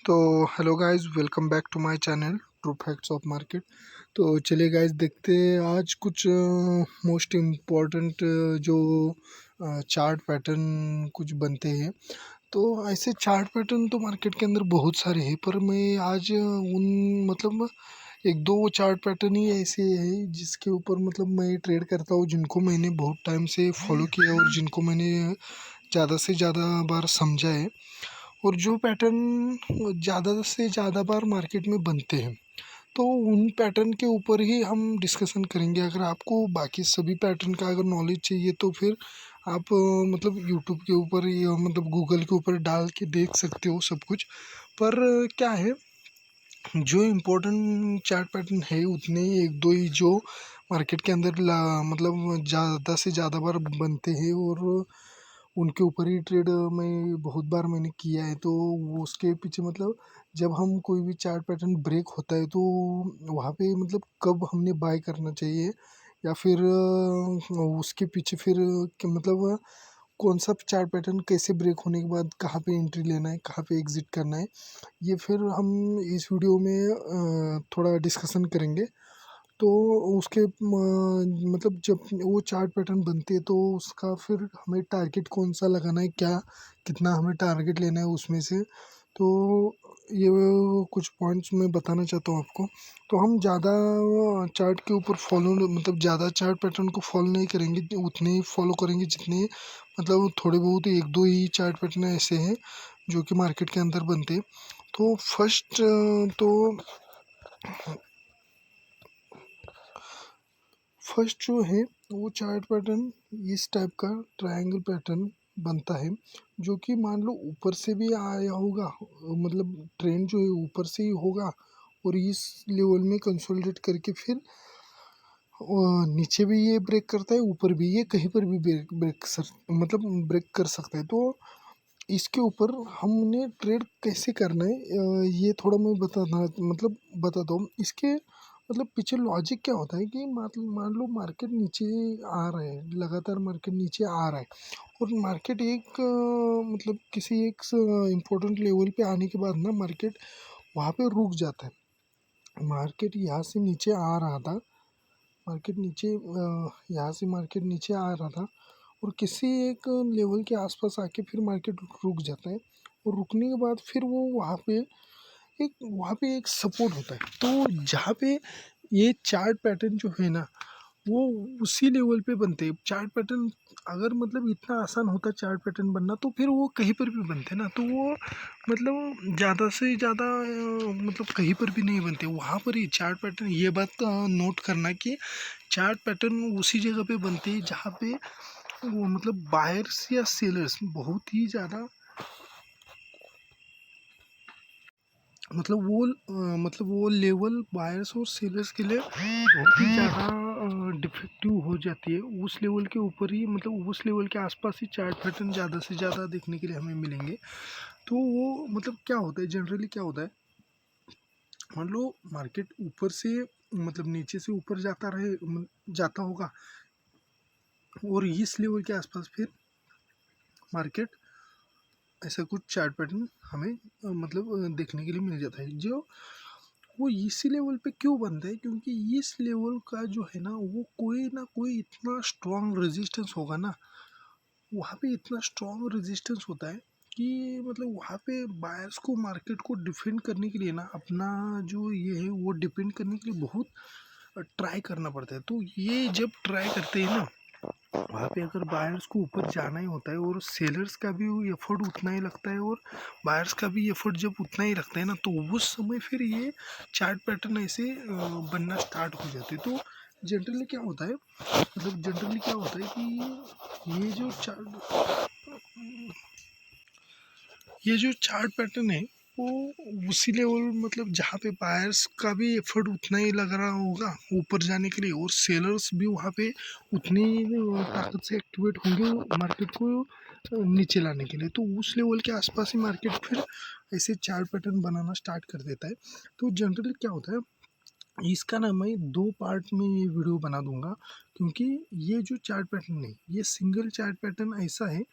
तो hello guys, welcome back to my channel true facts of market. तो चलिए guys, देखते हैं आज कुछ मोस्ट इम्पॉर्टेंट जो चार्ट पैटर्न कुछ बनते हैं। तो ऐसे चार्ट पैटर्न तो मार्केट के अंदर बहुत सारे हैं, पर मैं आज उन मतलब एक दो चार्ट पैटर्न ही ऐसे हैं जिसके ऊपर मैं ट्रेड करता हूँ, जिनको मैंने बहुत टाइम से फॉलो किया और जिनको मैंने ज़्यादा से ज़्यादा बार समझा है, और जो पैटर्न ज़्यादा से ज़्यादा बार मार्केट में बनते हैं। तो उन पैटर्न के ऊपर ही हम डिस्कशन करेंगे। अगर आपको बाकी सभी पैटर्न का अगर नॉलेज चाहिए तो फिर आप यूट्यूब के ऊपर या गूगल के ऊपर डाल के देख सकते हो सब कुछ। पर क्या है, जो इम्पोर्टेंट चार्ट पैटर्न है उतने ही एक दो ही जो मार्केट के अंदर ज़्यादा से ज़्यादा बार बनते हैं, और उनके ऊपर ही ट्रेड मैं बहुत बार मैंने किया है। तो वो उसके पीछे जब हम कोई भी चार्ट पैटर्न ब्रेक होता है तो वहाँ पे कब हमने बाय करना चाहिए, या फिर उसके पीछे फिर कौन सा चार्ट पैटर्न कैसे ब्रेक होने के बाद कहाँ पे एंट्री लेना है, कहाँ पे एग्जिट करना है, ये फिर हम इस वीडियो में थोड़ा डिस्कशन करेंगे। तो उसके जब वो चार्ट पैटर्न बनते हैं तो उसका फिर हमें टारगेट कौन सा लगाना है, क्या कितना हमें टारगेट लेना है उसमें से। तो ये कुछ पॉइंट्स मैं बताना चाहता हूँ आपको। तो हम ज़्यादा चार्ट के ऊपर फॉलो ज़्यादा चार्ट पैटर्न को फॉलो नहीं करेंगे, उतने ही फॉलो करेंगे जितने थोड़े बहुत एक दो ही चार्ट पैटर्न ऐसे हैं जो कि मार्केट के अंदर बनते हैं। तो फर्स्ट जो है वो चार्ट पैटर्न इस टाइप का ट्रायंगल पैटर्न बनता है, जो कि मान लो ऊपर से भी आया होगा, ट्रेंड जो है ऊपर से ही होगा, और इस लेवल में कंसोलिडेट करके फिर नीचे भी ये ब्रेक करता है, ऊपर भी ये कहीं पर भी ब्रेक कर सकता है। तो इसके ऊपर हमने ट्रेड कैसे करना है, ये थोड़ा मैं बताता हूँ। इसके पीछे लॉजिक क्या होता है कि मान लो मार्केट नीचे आ रहा है, लगातार मार्केट नीचे आ रहा है, और मार्केट एक किसी एक इम्पोर्टेंट लेवल पे आने के बाद ना मार्केट वहाँ पे रुक जाता है। मार्केट यहाँ से नीचे आ रहा था, यहाँ से मार्केट नीचे आ रहा था, और किसी एक लेवल के आसपास आके फिर मार्केट रुक जाता है, और रुकने के बाद फिर वो वहाँ पे एक सपोर्ट होता है। तो जहाँ पे ये चार्ट पैटर्न जो है ना, वो उसी लेवल पे बनते हैं चार्ट पैटर्न। अगर इतना आसान होता चार्ट पैटर्न बनना तो फिर वो कहीं पर भी बनते ना, तो वो ज़्यादा से ज़्यादा कहीं पर भी नहीं बनते, वहाँ पर ही चार्ट पैटर्न। ये बात नोट करना कि चार्ट पैटर्न उसी जगह पे बनते हैं जहाँ पे वो बायर्स या सेलर्स बहुत ही ज़्यादा वो लेवल बायर्स और सेलर्स के लिए बहुत ही ज़्यादा डिफेक्टिव हो जाती है। उस लेवल के ऊपर ही उस लेवल के आसपास ही चार्ट पैटर्न ज़्यादा से ज़्यादा देखने के लिए हमें मिलेंगे। तो वो क्या होता है, जनरली क्या होता है, मान लो मार्केट ऊपर से नीचे से ऊपर जाता होगा, और इस लेवल के आसपास फिर मार्केट ऐसा कुछ चार्ट पैटर्न हमें देखने के लिए मिल जाता है। जो वो इसी लेवल पे क्यों बनता है, क्योंकि इस लेवल का जो है ना, वो कोई ना कोई इतना स्ट्रॉन्ग रेजिस्टेंस होगा ना, वहाँ पे इतना स्ट्रॉन्ग रेजिस्टेंस होता है कि वहाँ पे बायर्स को मार्केट को डिफेंड करने के लिए ना, अपना जो ये है वो डिपेंड करने के लिए बहुत ट्राई करना पड़ता है। तो ये जब ट्राई करते हैं ना, वहाँ पे अगर बायर्स को ऊपर जाना ही होता है, और सेलर्स का भी एफर्ट उतना ही लगता है, और बायर्स का भी एफर्ट जब उतना ही लगता है ना, तो उस समय फिर ये चार्ट पैटर्न ऐसे बनना स्टार्ट हो जाते हैं। तो जनरली क्या होता है, कि ये जो चार्ट पैटर्न है वो उसी लेवल जहाँ पे बायर्स का भी एफर्ट उतना ही लग रहा होगा ऊपर जाने के लिए, और सेलर्स भी वहाँ पे उतनी ताकत से एक्टिवेट होंगे मार्केट को नीचे लाने के लिए। तो उस लेवल के आसपास ही मार्केट फिर ऐसे चार्ट पैटर्न बनाना स्टार्ट कर देता है। तो जनरली क्या होता है, इसका ना मैं दो पार्ट में ये वीडियो बना दूंगा, क्योंकि ये जो चार्ट पैटर्न है ये सिंगल चार्ट पैटर्न ऐसा है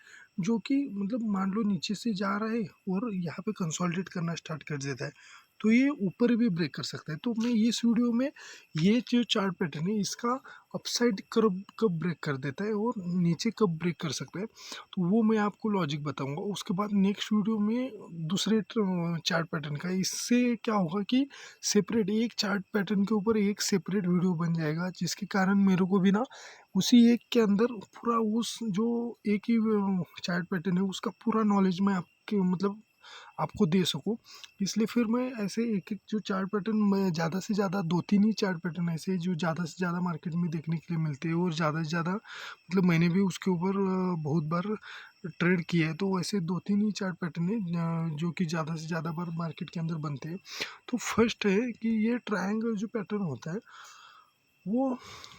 जो कि मतलब मान लो नीचे से जा रहा है और यहाँ पे कंसोलिडेट करना स्टार्ट कर देता है, तो ये ऊपर भी ब्रेक कर सकता है। तो मैं इस वीडियो में ये जो चार्ट पैटर्न है इसका अपसाइड कब कब ब्रेक कर देता है और नीचे कब ब्रेक कर सकता है, तो वो मैं आपको लॉजिक बताऊंगा। उसके बाद नेक्स्ट वीडियो में दूसरे चार्ट पैटर्न का, इससे क्या होगा कि सेपरेट एक चार्ट पैटर्न के ऊपर एक सेपरेट वीडियो बन जाएगा, जिसके कारण मेरे को भी ना उसी एक के अंदर पूरा उस जो एक ही चार्ट पैटर्न है उसका पूरा नॉलेज मैं आपके मतलब आपको दे सकूँ। इसलिए फिर मैं ऐसे एक एक जो चार्ट पैटर्न, मैं ज़्यादा से ज़्यादा 2-3 ही चार्ट पैटर्न ऐसे हैं जो ज़्यादा से ज़्यादा मार्केट में देखने के लिए मिलते हैं और ज़्यादा से ज़्यादा मतलब मैंने भी उसके ऊपर बहुत बार ट्रेड किया है। तो ऐसे 2-3 ही चार्ट पैटर्न है जो कि ज़्यादा से ज़्यादा बार मार्केट के अंदर बनते हैं। तो फर्स्ट है कि ये ट्रायंगल जो पैटर्न होता है वो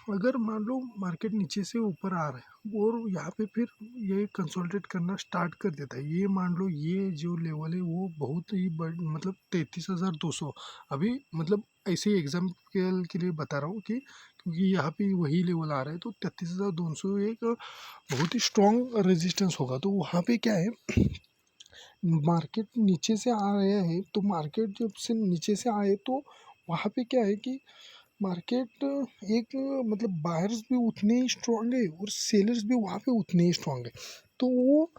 अगर मान लो मार्केट नीचे से ऊपर आ रहा है और यहाँ पे फिर ये कंसोलिडेट करना स्टार्ट कर देता है, ये मान लो ये जो लेवल है वो बहुत ही बड़ मतलब 33,200 अभी मतलब ऐसे एग्जाम्पल के लिए बता रहा हूँ कि क्योंकि यहाँ पे वही लेवल आ रहा है, तो 33,200 एक बहुत ही स्ट्रॉन्ग रेजिस्टेंस होगा। तो वहाँ पे क्या है, मार्केट नीचे से आ रहा है, तो मार्केट जब से नीचे से आए तो वहाँ पे क्या है कि मार्केट एक मतलब बायर्स भी उतने ही स्ट्रांग है और सेलर्स भी वहाँ पे उतने ही स्ट्रांग है। तो वो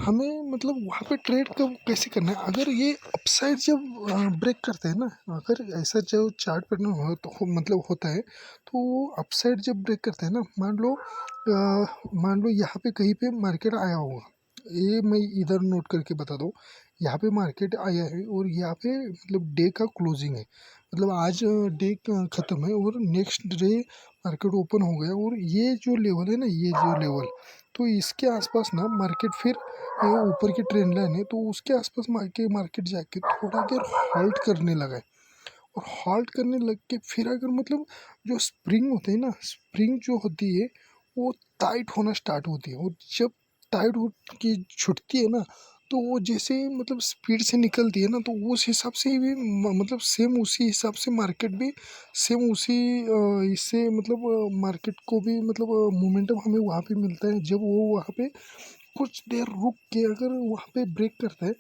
हमें मतलब वहाँ पे ट्रेड कब कैसे करना है, अगर ये अपसाइड जब ब्रेक करते हैं ना, अगर ऐसा जो चार्ट पैटर्न हो तो मतलब होता है, तो वो अपसाइड जब ब्रेक करते हैं ना, मान लो यहाँ पे कहीं पे मार्केट आया होगा, ये मैं इधर नोट करके बता दूँ, यहाँ पे मार्केट आया है और यहाँ पे मतलब डे का क्लोजिंग है, मतलब आज डे ख़त्म है और नेक्स्ट डे मार्केट ओपन हो गया और ये जो लेवल है ना, ये जो लेवल, तो इसके आसपास ना मार्केट फिर ये ऊपर की ट्रेंड लाइन है, तो उसके आसपास मार्केट जाके थोड़ा देर हॉल्ट करने लगा है और हॉल्ट करने लग के फिर अगर मतलब जो स्प्रिंग होते हैं ना, स्प्रिंग जो होती है वो टाइट होना स्टार्ट होती है और जब टाइट हो के छूटती है ना, तो वो जैसे मतलब स्पीड से निकलती है ना, तो उस हिसाब से भी मतलब सेम उसी हिसाब से मार्केट भी सेम उसी इससे मतलब मार्केट को भी मतलब मोमेंटम हमें वहाँ पे मिलता है जब वो वहाँ पे कुछ देर रुक के अगर वहाँ पे ब्रेक करता है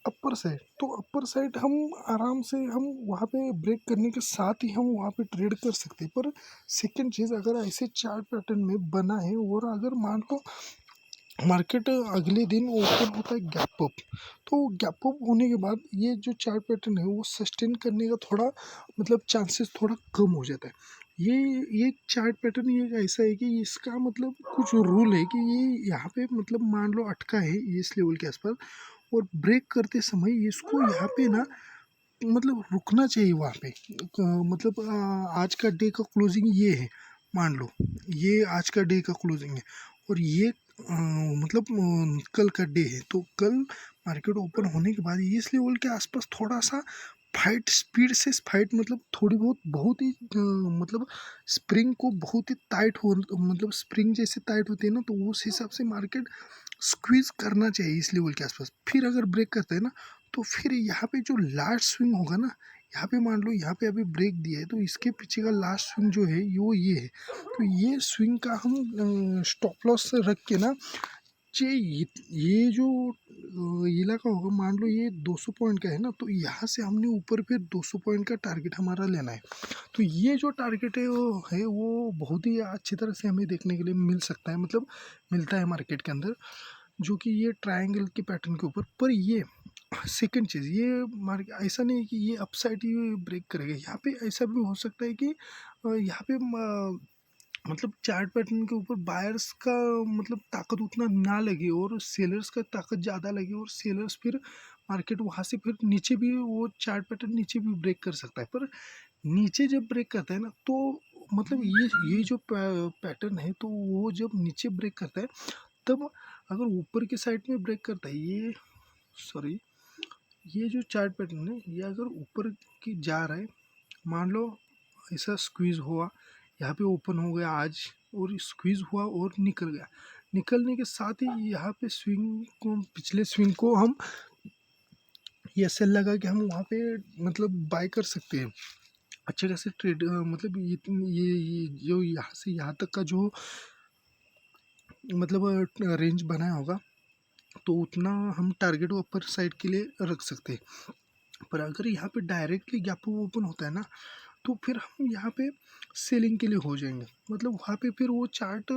अपर साइड, तो अपर साइड हम आराम से हम वहाँ पे ब्रेक करने के साथ ही हम वहाँ पे ट्रेड कर सकते हैं। पर सेकंड चीज़, अगर ऐसे चार्ट पैटर्न में बना है और अगर मान लो मार्केट अगले दिन ओपन होता है गैप अप, तो गैप अप होने के बाद ये जो चार्ट पैटर्न है वो सस्टेन करने का थोड़ा मतलब चांसेस थोड़ा कम हो जाता है। ये चार्ट पैटर्न ये ऐसा है कि इसका मतलब कुछ रूल है कि ये यहाँ पे मतलब मान लो अटका है इस लेवल के आसपास और ब्रेक करते समय इसको यहाँ पे ना मतलब रुकना चाहिए वहाँ पे मतलब आज का डे का क्लोजिंग ये है, मान लो ये आज का डे का क्लोजिंग है और ये मतलब कल का डे है, तो कल मार्केट ओपन होने के बाद इस लेवल के आसपास थोड़ा सा फाइट स्पीड से फाइट मतलब थोड़ी बहुत बहुत ही मतलब स्प्रिंग को बहुत ही टाइट हो मतलब स्प्रिंग जैसे टाइट होती है ना, तो उस हिसाब से मार्केट स्क्वीज करना चाहिए इस लेवल के आसपास। फिर अगर ब्रेक करते हैं ना, तो फिर यहाँ पे जो लास्ट स्विंग होगा ना, यहाँ पे मान लो यहाँ पे अभी ब्रेक दिया है तो इसके पीछे का लास्ट स्विंग जो है वो ये है, तो ये स्विंग का हम स्टॉप लॉस रख के ना ये जो इलाका होगा, मान लो ये 200 पॉइंट का है ना, तो यहाँ से हमने ऊपर फिर 200 पॉइंट का टारगेट हमारा लेना है। तो ये जो टारगेट है वो बहुत ही अच्छी तरह से हमें देखने के लिए मिल सकता है, मतलब मिलता है मार्केट के अंदर, जो कि ये ट्रायंगल के पैटर्न के ऊपर। पर ये सेकंड चीज़, ये मार्केट ऐसा नहीं है कि ये अपसाइड ही ब्रेक करेगा, यहाँ पे ऐसा भी हो सकता है कि यहाँ पे मतलब चार्ट पैटर्न के ऊपर बायर्स का मतलब ताकत उतना ना लगे और सेलर्स का ताकत ज़्यादा लगे और सेलर्स फिर मार्केट वहाँ से फिर नीचे भी वो चार्ट पैटर्न नीचे भी ब्रेक कर सकता है। पर नीचे जब ब्रेक करता है ना, तो मतलब ये जो पैटर्न है, तो वो जब नीचे ब्रेक करता है तब अगर ऊपर के साइड में ब्रेक करता है ये, सॉरी, ये जो चार्ट पैटर्न है ये अगर ऊपर की जा रहा है, मान लो ऐसा स्क्वीज़ हुआ, यहाँ पे ओपन हो गया आज और स्क्वीज़ हुआ और निकल गया, निकलने के साथ ही यहाँ पे स्विंग को पिछले स्विंग को हम ये सेल लगा के हम वहाँ पे मतलब बाय कर सकते हैं अच्छे खासे ट्रेड, मतलब ये जो यहाँ से यहाँ तक का जो मतलब रेंज बनाया होगा, तो उतना हम टारगेट अपर साइड के लिए रख सकते हैं। पर अगर यहाँ पे डायरेक्टली गैप ओपन होता है ना, तो फिर हम यहाँ पे सेलिंग के लिए हो जाएंगे। मतलब वहाँ पे फिर वो चार्ट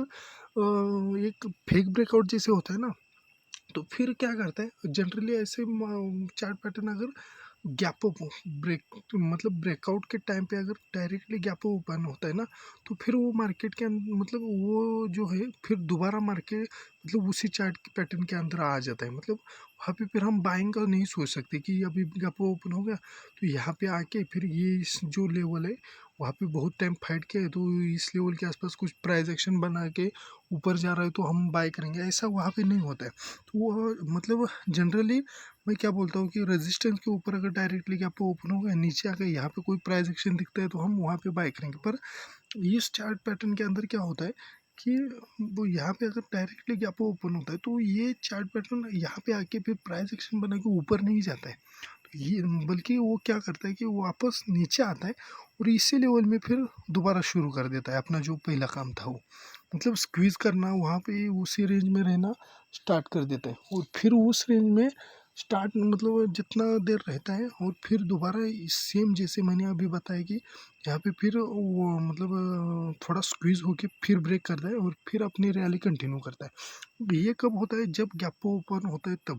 एक फेक ब्रेकआउट जैसे होता है ना, तो फिर क्या करता है जनरली ऐसे चार्ट पैटर्न अगर गैप अप ब्रेक मतलब ब्रेकआउट के टाइम पे अगर डायरेक्टली गैप ओपन होता है ना, तो फिर वो मार्केट के मतलब वो जो है फिर दोबारा मार्केट मतलब उसी चार्ट के पैटर्न के अंदर आ जाता है। मतलब वहाँ पे फिर हम बाइंग का नहीं सोच सकते कि अभी गैप ओपन हो गया तो यहाँ पे आके फिर ये इस जो लेवल है वहाँ पे बहुत टाइम फाइट किया है, तो इस लेवल के आसपास कुछ प्राइस एक्शन बना के ऊपर जा रहा है तो हम बाय करेंगे, ऐसा वहाँ पे नहीं होता है। तो वो मतलब जनरली मैं क्या बोलता हूँ कि रेजिस्टेंस के ऊपर अगर डायरेक्टली गैप ओपन होगा, नीचे आकर यहाँ पे कोई प्राइस एक्शन दिखता है तो हम वहाँ पे बाय करेंगे। पर इस चार्ट पैटर्न के अंदर क्या होता है कि वो यहाँ पे अगर डायरेक्टली गैप ओपन होता है तो ये चार्ट पैटर्न यहाँ पे आके फिर प्राइस एक्शन बना के ऊपर नहीं जाता है, तो ये बल्कि वो क्या करता है कि वो वापस नीचे आता है और इसी लेवल में फिर दोबारा शुरू कर देता है अपना जो पहला काम था वो, मतलब स्क्वीज़ करना वहाँ पे उसी रेंज में रहना स्टार्ट कर देता है और फिर उस रेंज में स्टार्ट मतलब जितना देर रहता है और फिर दोबारा सेम जैसे मैंने अभी बताया कि यहाँ पे फिर वो मतलब थोड़ा स्क्वीज़ होके फिर ब्रेक करता है और फिर अपनी रैली कंटिन्यू करता है। ये कब होता है जब गैप ओपन होता है तब,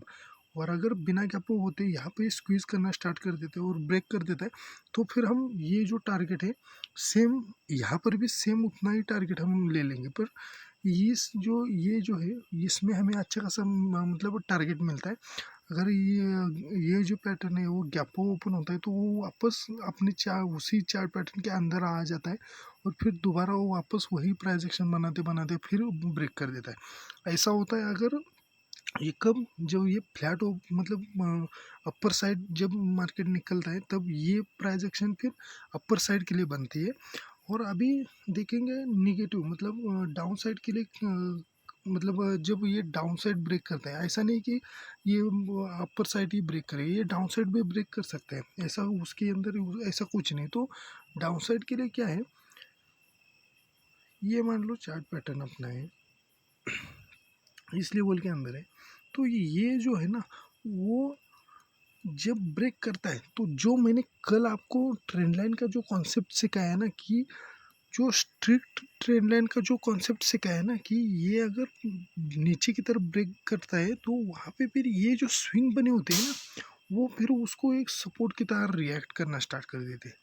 और अगर बिना गैप होते यहाँ पे स्क्वीज़ करना स्टार्ट कर देते हैं और ब्रेक कर देता है तो फिर हम ये जो टारगेट है सेम यहाँ पर भी सेम उतना ही टारगेट हम ले लेंगे। पर ये जो है इसमें हमें अच्छा खासा मतलब टारगेट मिलता है। अगर ये जो पैटर्न है वो गैप ओपन होता है तो वो वापस अपने उसी चार पैटर्न के अंदर आ जाता है और फिर दोबारा वो वापस वही प्राइस एक्शन बनाते बनाते फिर ब्रेक कर देता है। ऐसा होता है अगर ये कब जब ये फ्लैट हो मतलब अपर साइड जब मार्केट निकलता है तब ये प्राइस एक्शन फिर अपर साइड के लिए बनती है। और अभी देखेंगे निगेटिव मतलब डाउन साइड के लिए मतलब जब ये डाउन साइड ब्रेक करता है, ऐसा नहीं कि ये अपर साइड ही ब्रेक करे, ये डाउन साइड भी ब्रेक कर सकते हैं, ऐसा उसके अंदर ऐसा कुछ नहीं। तो डाउन साइड के लिए क्या है, ये मान लो चार्ट पैटर्न अपना है इस लेवल के अंदर है, तो ये जो है ना वो जब ब्रेक करता है तो जो मैंने कल आपको ट्रेंड लाइन का जो कॉन्सेप्ट सिखाया है ना कि जो स्ट्रिक्ट ट्रेंड लाइन का जो कॉन्सेप्ट सिखाया है ना कि ये अगर नीचे की तरफ ब्रेक करता है तो वहाँ पे फिर ये जो स्विंग बने होते हैं ना वो फिर उसको एक सपोर्ट की तरह रिएक्ट करना स्टार्ट कर देते हैं।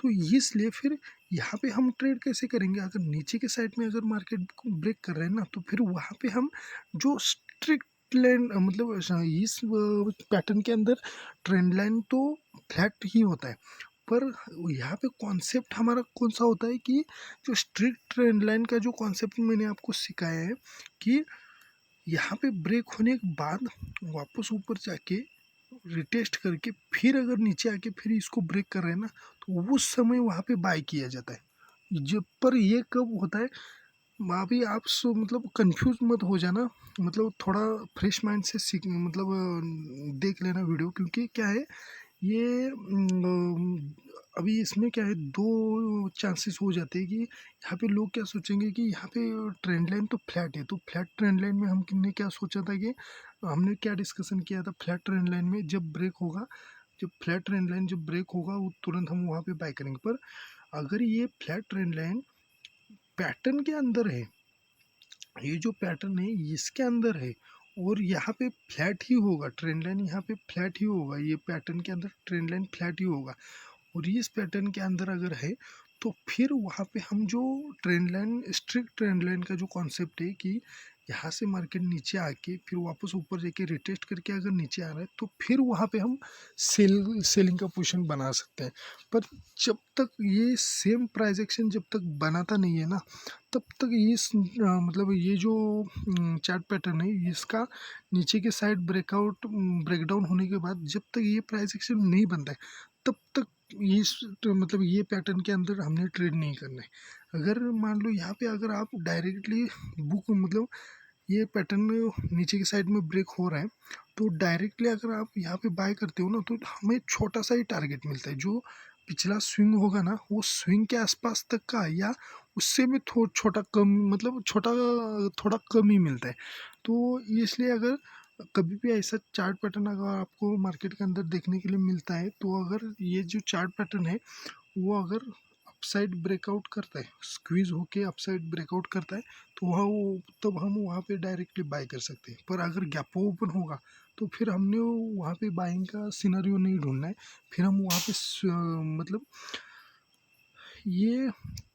तो इसलिए फिर यहाँ पे हम ट्रेड कैसे करेंगे, अगर नीचे के साइड में अगर मार्केट को ब्रेक कर रहे हैं ना तो फिर वहाँ पे हम जो स्ट्रिक्ट लाइन मतलब इस पैटर्न के अंदर ट्रेंड लाइन तो फ्लैट ही होता है, पर यहाँ पे कॉन्सेप्ट हमारा कौन सा होता है कि जो स्ट्रिक्ट ट्रेंड लाइन का जो कॉन्सेप्ट मैंने आपको सिखाया है कि यहाँ पे ब्रेक होने के बाद वापस ऊपर जाके रिटेस्ट करके फिर अगर नीचे आके फिर इसको ब्रेक कर रहे हैं ना तो उस समय वहाँ पे बाय किया जाता है। जब पर ये कब होता है अभी आप मतलब कंफ्यूज मत हो जाना, मतलब थोड़ा फ्रेश माइंड से सीख मतलब देख लेना वीडियो, क्योंकि क्या है ये अभी इसमें क्या है दो चांसेस हो जाते हैं कि यहाँ पे लोग क्या सोचेंगे कि यहाँ पे ट्रेंड लाइन तो फ्लैट है, तो फ्लैट ट्रेंड लाइन में हमने क्या सोचा था कि हमने क्या डिस्कशन किया था, फ्लैट ट्रेंड लाइन में जब ब्रेक होगा, जब फ्लैट ट्रेंड लाइन जब ब्रेक होगा वो तुरंत हम वहाँ पे बाय करेंगे। पर अगर ये फ्लैट ट्रेंड लाइन पैटर्न के अंदर है, ये जो पैटर्न है इसके अंदर है और यहाँ पे फ्लैट ही होगा, ट्रेंड लाइन यहाँ पे फ्लैट ही होगा, ये पैटर्न के अंदर ट्रेंड लाइन फ्लैट ही होगा और इस पैटर्न के अंदर अगर है तो फिर वहाँ पे हम जो trend line strict trend line का जो कॉन्सेप्ट है कि यहाँ से मार्केट नीचे आके फिर वापस ऊपर जाके रिटेस्ट करके अगर नीचे आ रहा है तो फिर वहाँ पे हम सेलिंग का पोजीशन बना सकते हैं। पर जब तक ये सेम प्राइस एक्शन जब तक बनाता नहीं है ना तब तक मतलब ये जो चार्ट पैटर्न है इसका नीचे के साइड ब्रेकडाउन होने के बाद जब तक ये प्राइस एक्शन नहीं बनता है तब तक मतलब ये पैटर्न के अंदर हमने ट्रेड नहीं करना है। अगर मान लो यहाँ पे अगर आप डायरेक्टली बुक मतलब ये पैटर्न नीचे की साइड में ब्रेक हो रहा है तो डायरेक्टली अगर आप यहाँ पे बाय करते हो ना तो हमें छोटा सा ही टारगेट मिलता है, जो पिछला स्विंग होगा ना वो स्विंग के आसपास तक का या उससे भी छोटा कम मतलब छोटा थोड़ा कम ही मिलता है। तो इसलिए अगर कभी भी ऐसा चार्ट पैटर्न अगर आपको मार्केट के अंदर देखने के लिए मिलता है, तो अगर ये जो चार्ट पैटर्न है वो अगर अपसाइड ब्रेकआउट करता है, स्क्वीज होके अपसाइड ब्रेकआउट करता है, तो वहाँ वो तब हम वहाँ पे डायरेक्टली बाय कर सकते हैं। पर अगर गैप ओपन होगा तो फिर हमने वहाँ पे बाइंग का सिनेरियो नहीं ढूंढना है। फिर हम वहाँ पे मतलब ये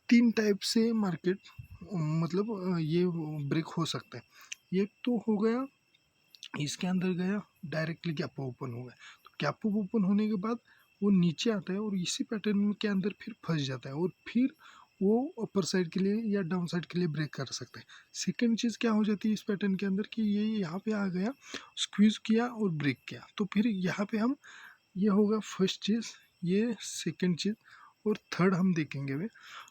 3 टाइप से मार्केट मतलब ये ब्रेक हो सकता है। एक तो हो गया इसके अंदर गया, डायरेक्टली गैप ओपन हो गया, तो गैप ओपन होने के बाद वो नीचे आता है और इसी पैटर्न के अंदर फिर फंस जाता है और फिर वो अपर साइड के लिए या डाउन साइड के लिए ब्रेक कर सकता है। सेकंड चीज़ क्या हो जाती है इस पैटर्न के अंदर कि ये यहाँ पे आ गया, स्क्वीज किया और ब्रेक किया, तो फिर यहाँ पे हम, ये होगा फर्स्ट चीज़, ये सेकंड चीज़, और थर्ड हम देखेंगे वे।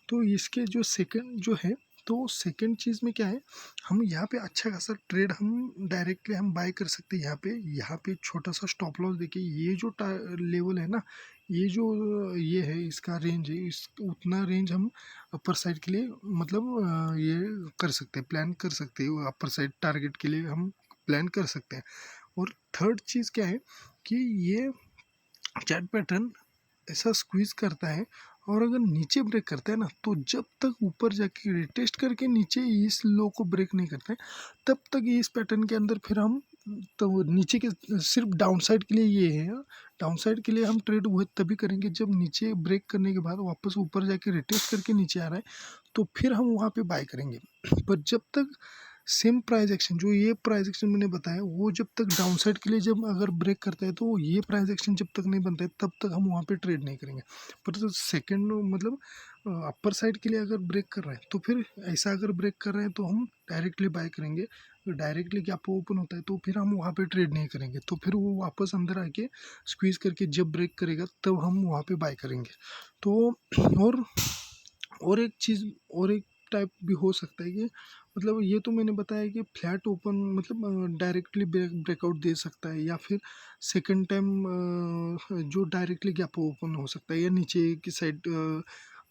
तो इसके जो सेकंड जो है, तो सेकंड चीज़ में क्या है, हम यहाँ पे अच्छा खासा ट्रेड हम डायरेक्टली हम बाय कर सकते हैं। यहाँ पे छोटा सा स्टॉप लॉस देखिए, ये जो लेवल है ना, ये जो ये है इसका रेंज है, इस उतना रेंज हम अपर साइड के लिए मतलब ये कर सकते हैं, प्लान कर सकते हैं, अपर साइड टारगेट के लिए हम प्लान कर सकते हैं। और थर्ड चीज़ क्या है कि ये चार्ट पैटर्न ऐसा स्क्वीज करता है और अगर नीचे ब्रेक करता है ना, तो जब तक ऊपर जाके रिटेस्ट करके नीचे इस लो को ब्रेक नहीं करते हैं, तब तक इस पैटर्न के अंदर फिर हम, तो नीचे के सिर्फ डाउन साइड के लिए ये है, डाउन साइड के लिए हम ट्रेड हुए तभी करेंगे जब नीचे ब्रेक करने के बाद वापस ऊपर जाके रिटेस्ट करके नीचे आ रहा है, तो फिर हम वहाँ पे बाय करेंगे। पर जब तक सेम प्राइस एक्शन, जो ये प्राइस एक्शन मैंने बताया, वो जब तक डाउन साइड के लिए जब अगर ब्रेक करता है, तो ये प्राइस एक्शन जब तक नहीं बनता है तब तक हम वहाँ पे ट्रेड नहीं करेंगे। पर तो सेकंड मतलब अपर साइड के लिए अगर ब्रेक कर रहा है, तो फिर ऐसा अगर ब्रेक कर रहे हैं तो हम डायरेक्टली बाय करेंगे। डायरेक्टली गैप ओपन होता है तो फिर हम वहाँ पे ट्रेड नहीं करेंगे, तो फिर वो वापस अंदर आके स्क्वीज करके जब ब्रेक करेगा तब हम वहाँ पे बाय करेंगे। तो और और एक चीज़, और एक टाइप भी हो सकता है कि मतलब ये तो मैंने बताया कि फ्लैट ओपन मतलब डायरेक्टली ब्रेकआउट दे सकता है, या फिर सेकंड टाइम जो डायरेक्टली गैप ओपन हो सकता है या नीचे की साइड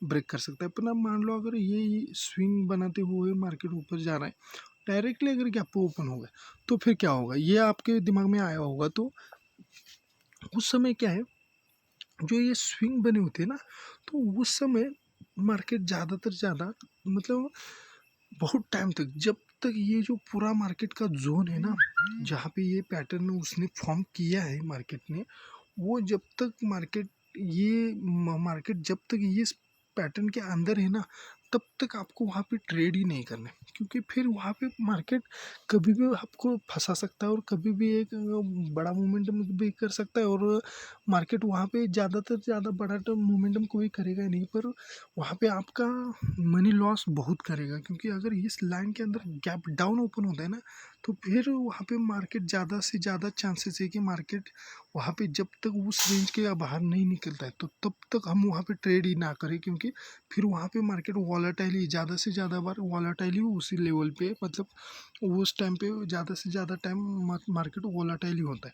ब्रेक कर सकता है। पर अब मान लो अगर ये स्विंग बनाते हुए मार्केट ऊपर जा रहा है, डायरेक्टली अगर गैप ओपन हो गया, तो फिर क्या होगा, ये आपके दिमाग में आया होगा। तो उस समय क्या है, जो ये स्विंग बने होते हैं ना, तो उस समय मार्केट ज़्यादातर ज़्यादा मतलब बहुत टाइम तक, जब तक ये जो पूरा मार्केट का जोन है ना, जहाँ पे ये पैटर्न उसने फॉर्म किया है मार्केट ने, वो जब तक मार्केट ये मार्केट जब तक ये इस पैटर्न के अंदर है ना, तब तक आपको वहाँ पे ट्रेड ही नहीं करना है, क्योंकि फिर वहाँ पे मार्केट कभी भी आपको फंसा सकता है और कभी भी एक बड़ा मोमेंटम भी कर सकता है, और मार्केट वहाँ पे ज़्यादातर ज़्यादा बड़ा तो मोमेंटम कोई करेगा ही नहीं, पर वहाँ पे आपका मनी लॉस बहुत करेगा, क्योंकि अगर इस लाइन के अंदर गैप डाउन ओपन होता है ना, तो फिर वहाँ पे मार्केट ज़्यादा से ज़्यादा चांसेस है कि मार्केट वहाँ पे जब तक उस रेंज के बाहर नहीं निकलता है, तो तब तक हम वहाँ पे ट्रेड ही ना करें, क्योंकि फिर वहाँ पे मार्केट वॉलेटाइल ही ज़्यादा से ज़्यादा बार वॉलेटाइल ही उसी लेवल पे मतलब उस टाइम पे ज़्यादा से ज़्यादा टाइम मार्केट वॉलेटाइल ही होता है।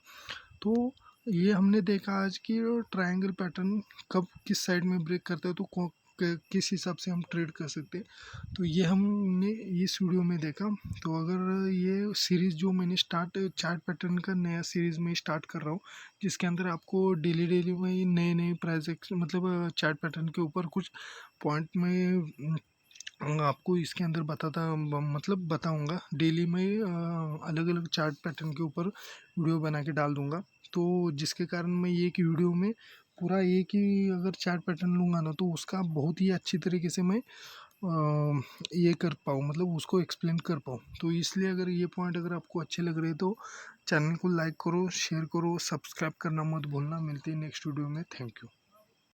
तो ये हमने देखा आज कि ट्रायंगल पैटर्न कब किस साइड में ब्रेक करता है, तो किस हिसाब से हम ट्रेड कर सकते हैं। तो ये हमने इस वीडियो में देखा। तो अगर ये सीरीज़ जो मैंने स्टार्ट चार्ट पैटर्न का नया सीरीज़ में स्टार्ट कर रहा हूँ, जिसके अंदर आपको डेली डेली में नए नए प्राइस मतलब चार्ट पैटर्न के ऊपर कुछ पॉइंट में आपको इसके अंदर मतलब बताऊंगा डेली में अलग अलग चार्ट पैटर्न के ऊपर वीडियो बना के डाल दूंगा। तो जिसके कारण मैं एक ही वीडियो में पूरा एक ही अगर चार्ट पैटर्न लूँगा ना, तो उसका बहुत ही अच्छी तरीके से मैं ये कर पाऊँ, मतलब उसको एक्सप्लेन कर पाऊँ। तो इसलिए अगर ये पॉइंट अगर आपको अच्छे लग रहे हैं तो चैनल को लाइक करो, शेयर करो, सब्सक्राइब करना मत भूलना। मिलते हैं नेक्स्ट वीडियो में। Thank you.